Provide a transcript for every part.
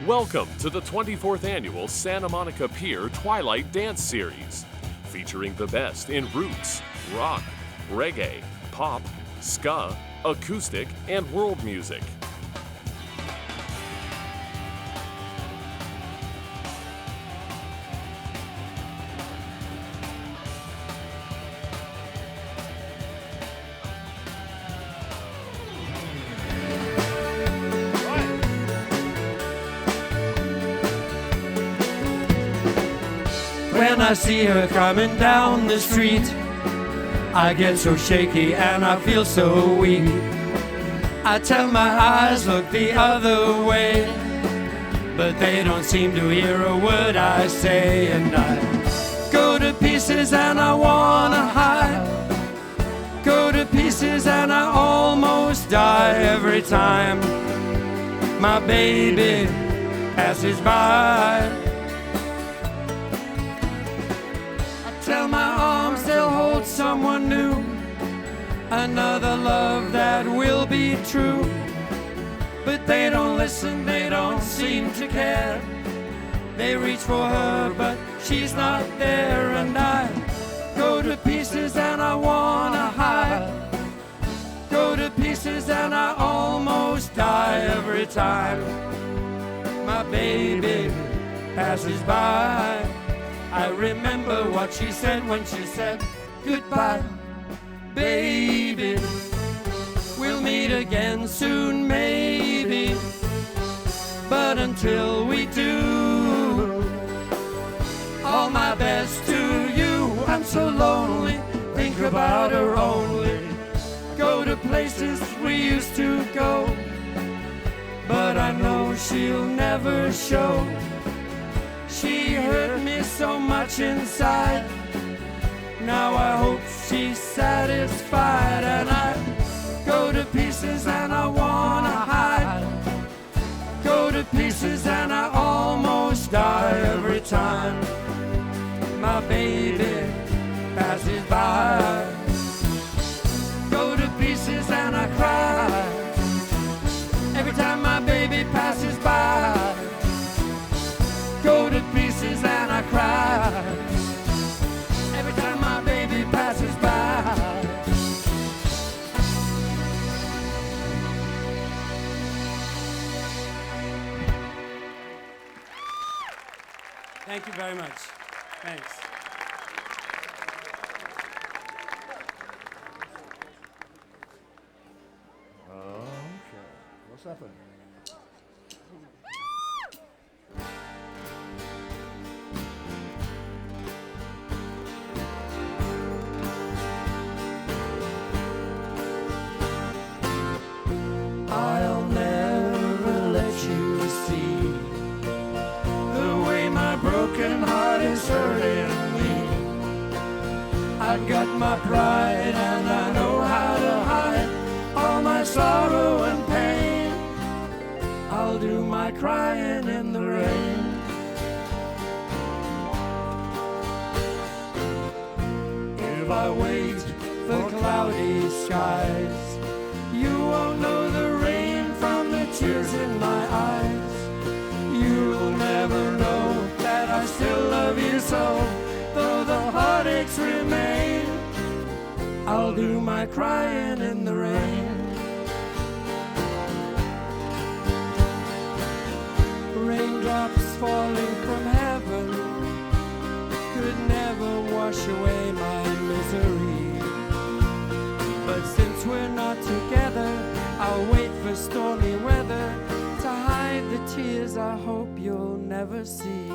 Welcome to the 24th Annual Santa Monica Pier Twilight Dance Series, featuring the best in roots, rock, reggae, pop, ska, acoustic, and world music. When I see her coming down the street, I get so shaky and I feel so weak. I tell my eyes look the other way, but they don't seem to hear a word I say. And I go to pieces and I wanna hide, go to pieces and I almost die every time my baby passes by. Tell my arms they'll hold someone new, another love that will be true. But they don't listen, they don't seem to care. They reach for her, but she's not there. And I go to pieces and I wanna hide, go to pieces and I almost die every time my baby passes by. I remember what she said when she said goodbye. Baby, we'll meet again soon, maybe. But until we do, all my best to you. I'm so lonely, think about her only. Go to places we used to go, but I know she'll never show. She hurt me so much inside. Now I hope she's satisfied. And I go to pieces and I wanna hide, go to pieces and I almost die every time my baby passes by. Go to pieces and I cry every time my baby passes by. Go to pieces and I cry every time my baby passes by. Thank you very much. Thanks. Okay. What's happening? I'll never let you see the way my broken heart is hurting me. I've got my pride and I know how to hide all my sorrow and pain. I'll do my crying in the rain. If I wait for cloudy skies, you won't know the rain from the tears in my eyes. You'll never know that I still love you so, though the heartaches remain. I'll do my crying in the rain. Raindrops falling from heaven could never wash away my misery. But since we're not together, I'll wait for stormy weather to hide the tears I hope you'll never see.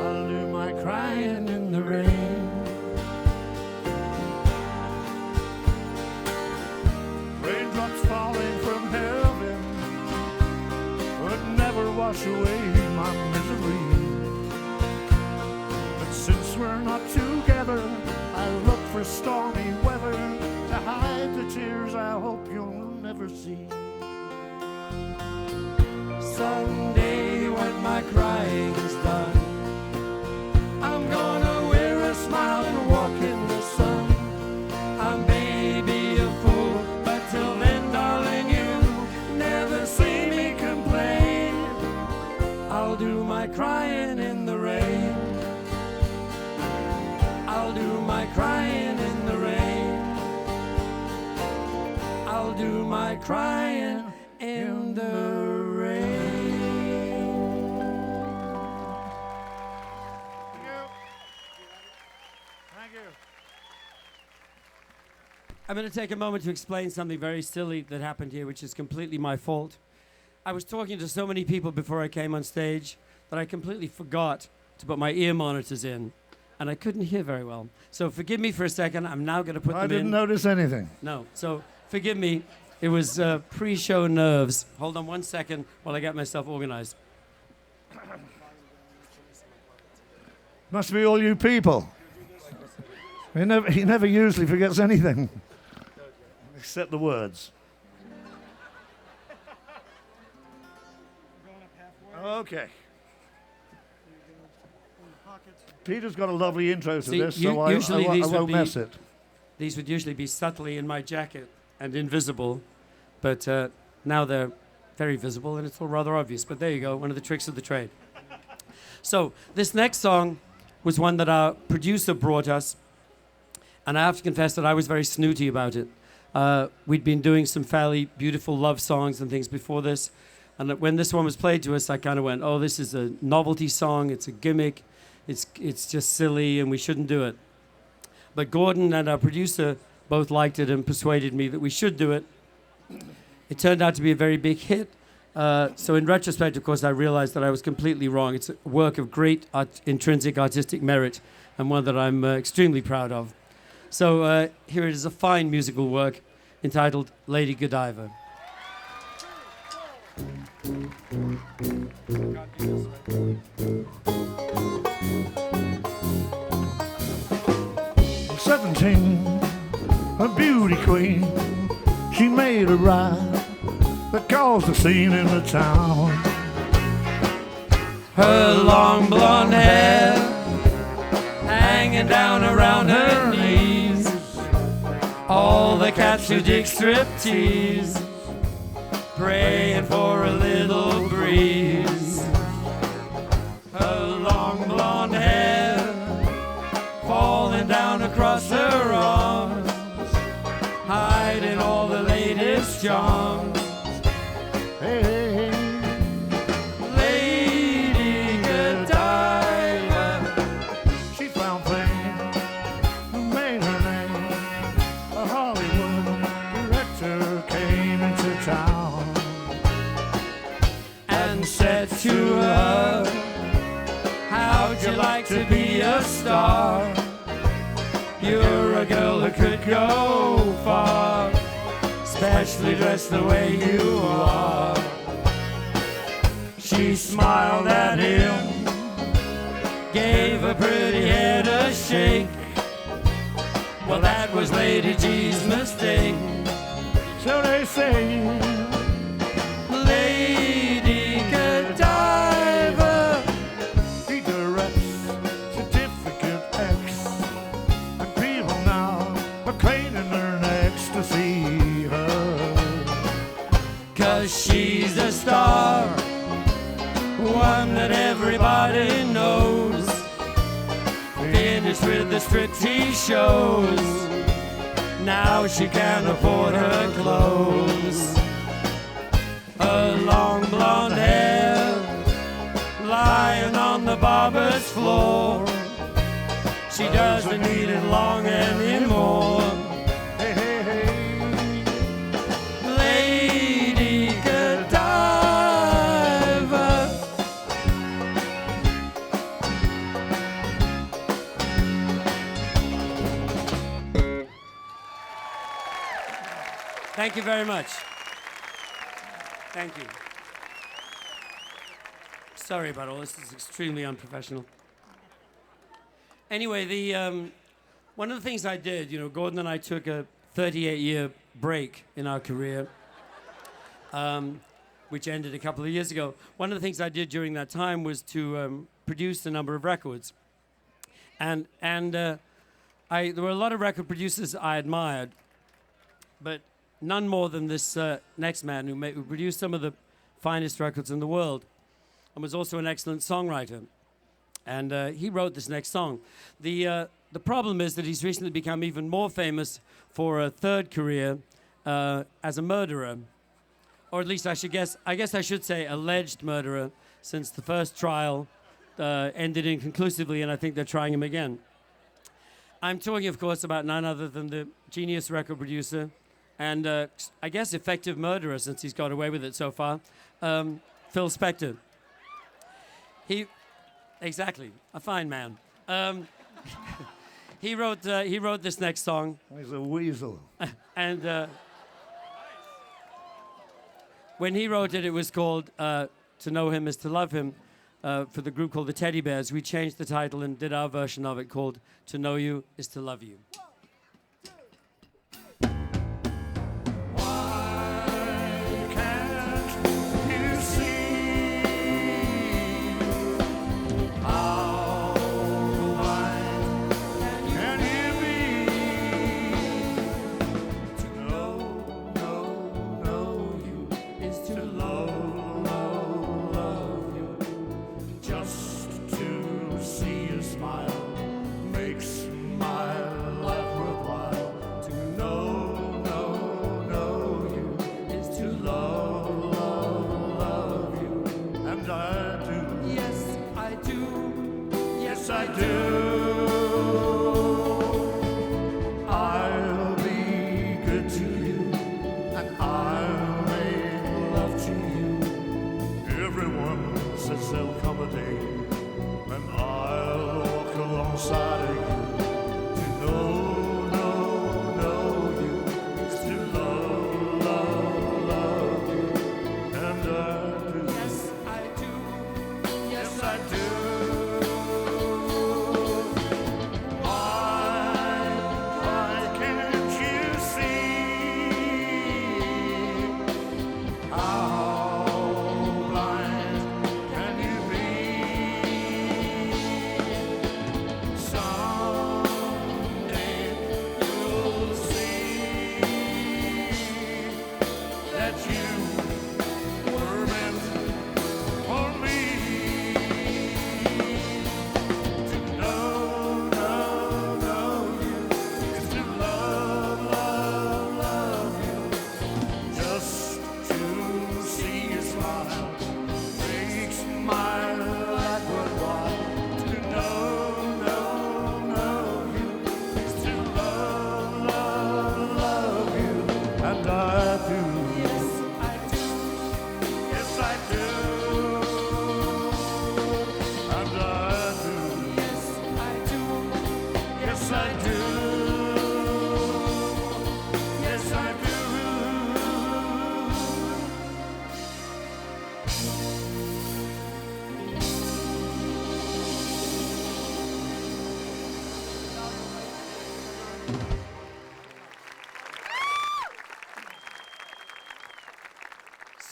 I'll do my crying in the rain. Raindrops falling from heaven would never wash away my misery. But since we're not together, I look for stormy weather to hide the tears I hope you'll never see. Someday when my crying's done, I'm gonna wear a smile and walk in the sun. I may be a fool, but till then, darling, you never see me complain. I'll do my crying in the rain. I'll do my crying in the rain. I'll do my crying in the rain. Thank you. I'm going to take a moment to explain something very silly that happened here, which is completely my fault. I was talking to so many people before I came on stage that I completely forgot to put my ear monitors in, and I couldn't hear very well. So forgive me for a second. I'm now going to put them in. I didn't notice anything. No, so forgive me. It was pre-show nerves. Hold on one second while I get myself organized. Must be all you people. He never usually forgets anything. Except the words. Okay. Peter's got a lovely intro to this, so I won't mess it. These would usually be subtly in my jacket and invisible, but now they're very visible and it's all rather obvious. But there you go, one of the tricks of the trade. So this next song was one that our producer brought us, and I have to confess that I was very snooty about it. We'd been doing some fairly beautiful love songs and things before this, and when this one was played to us, I kind of went, oh, this is a novelty song, it's a gimmick, it's just silly, and we shouldn't do it. But Gordon and our producer both liked it and persuaded me that we should do it. It turned out to be a very big hit. So in retrospect, of course, I realized that I was completely wrong. It's a work of great intrinsic artistic merit, and one that I'm extremely proud of. So here it is, a fine musical work entitled Lady Godiva. 17, a beauty queen. She made a ride that caused a scene in the town. Her long blonde hair hanging down around her knees. All the cats who dig striptease, praying for a little breeze. Her long blonde hair falling down across her arms, hiding all the latest charms. Hey, Lady Godiva, she found fame who made her name. A Hollywood director came into town and said to her, how'd you like to be a star? You're a girl who could go far, especially dressed the way you are. She smiled at him, gave her pretty head a shake. Well, that was Lady G's mistake. So they say, Lady Godiva, he directs Certificate X, and people now are craning their necks to see her. 'cause she's a star, one that everybody knows. Finished with the striptease shows, now she can't afford her clothes. Her long blonde hair lying on the barber's floor, she doesn't need it long anymore. Hey, hey, hey. Lady Godiva. Thank you very much. Thank you. Sorry about all this. This is extremely unprofessional. Anyway, one of the things I did, Gordon and I took a 38-year break in our career. which ended a couple of years ago. One of the things I did during that time was to produce a number of records. And there were a lot of record producers I admired, but none more than this next man who produced some of the finest records in the world and was also an excellent songwriter. And he wrote this next song. The problem is that he's recently become even more famous for a third career as a murderer. Or at least I guess I should say alleged murderer, since the first trial ended inconclusively, and I think they're trying him again. I'm talking, of course, about none other than the genius record producer and I guess effective murderer, since he's got away with it so far, Phil Spector. Exactly, a fine man. He wrote this next song. He's a weasel. And when he wrote it, it was called To Know Him Is to Love Him, for the group called the Teddy Bears. We changed the title and did our version of it called To Know You Is to Love You.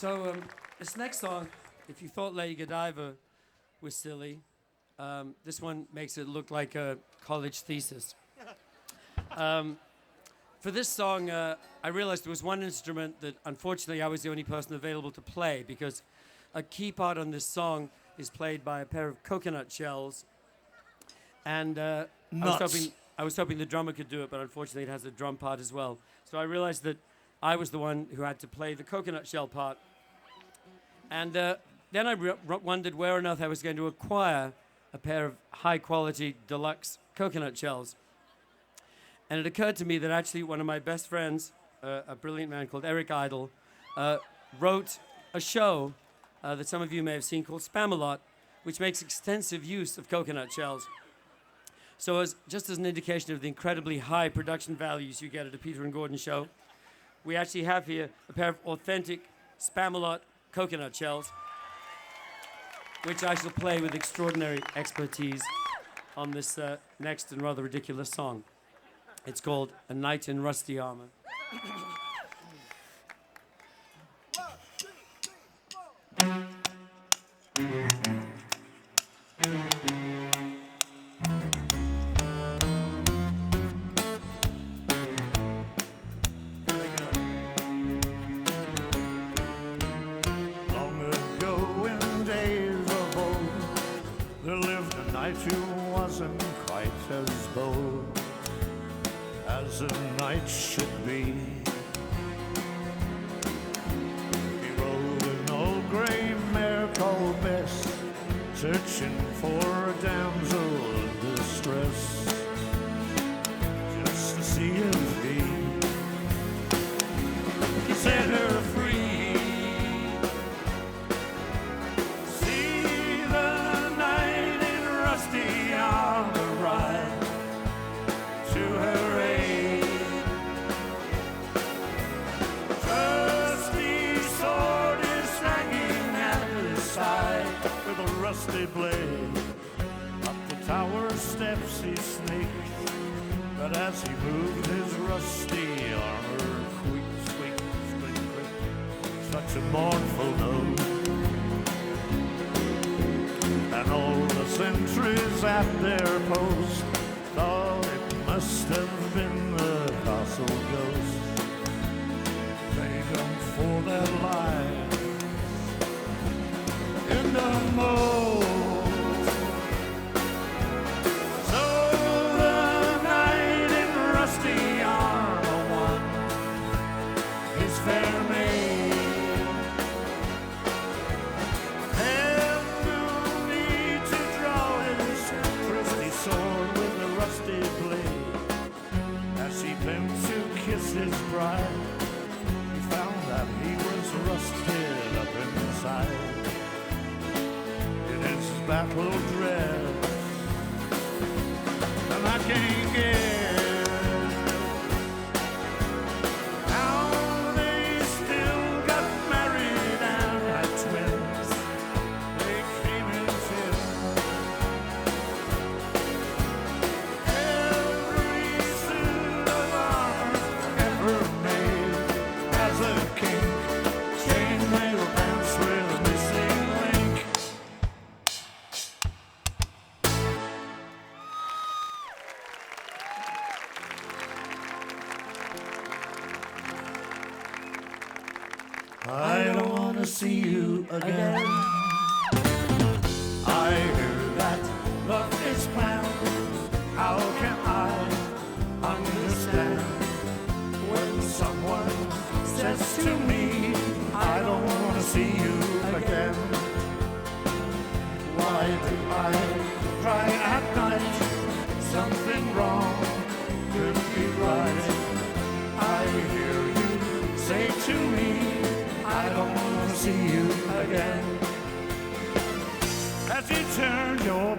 So this next song, if you thought Lady Godiva was silly, this one makes it look like a college thesis. For this song, I realized there was one instrument that unfortunately I was the only person available to play, because a key part on this song is played by a pair of coconut shells. And I was hoping the drummer could do it, but unfortunately it has a drum part as well. So I realized that I was the one who had to play the coconut shell part. And then I wondered where on earth I was going to acquire a pair of high-quality deluxe coconut shells. And it occurred to me that actually one of my best friends, a brilliant man called Eric Idle, wrote a show that some of you may have seen called Spamalot, which makes extensive use of coconut shells. So just as an indication of the incredibly high production values you get at a Peter and Gordon show, we actually have here a pair of authentic Spamalot coconut shells, which I shall play with extraordinary expertise on this next and rather ridiculous song. It's called A Knight in Rusty Armor. bold as a knight should be. He rode an old gray mare called Bess, searching for a damsel in distress, just to see if he could set her free. See the knight in rusty armor ride to her aid. Trusty sword is hanging at his side with a rusty blade. Up the tower steps he sneaked, but as he moved his rusty armor squeaked, squeaked, squeaked, squeaked, such a mournful note. And all the sentries at their post thought it must have been the castle ghost. They done for their lives in the moat. So the knight in rusty armor won his fair maid. Had no need to draw his trusty sword with a rusty blade. As he bent to kiss his bride, he found that he was rusted up inside in his battle dress, and I can't get. Now they still got married and had twins. They came in fifth. Every suit of armor ever made as a king, chainmail pants with a missing link. I don't want to see you again. I hear that love is planned. How can I understand when someone says to me, I don't want to see you again? Why do I cry at night? Something wrong could be right. I hear you say to me, I don't want to see you again. As you turn your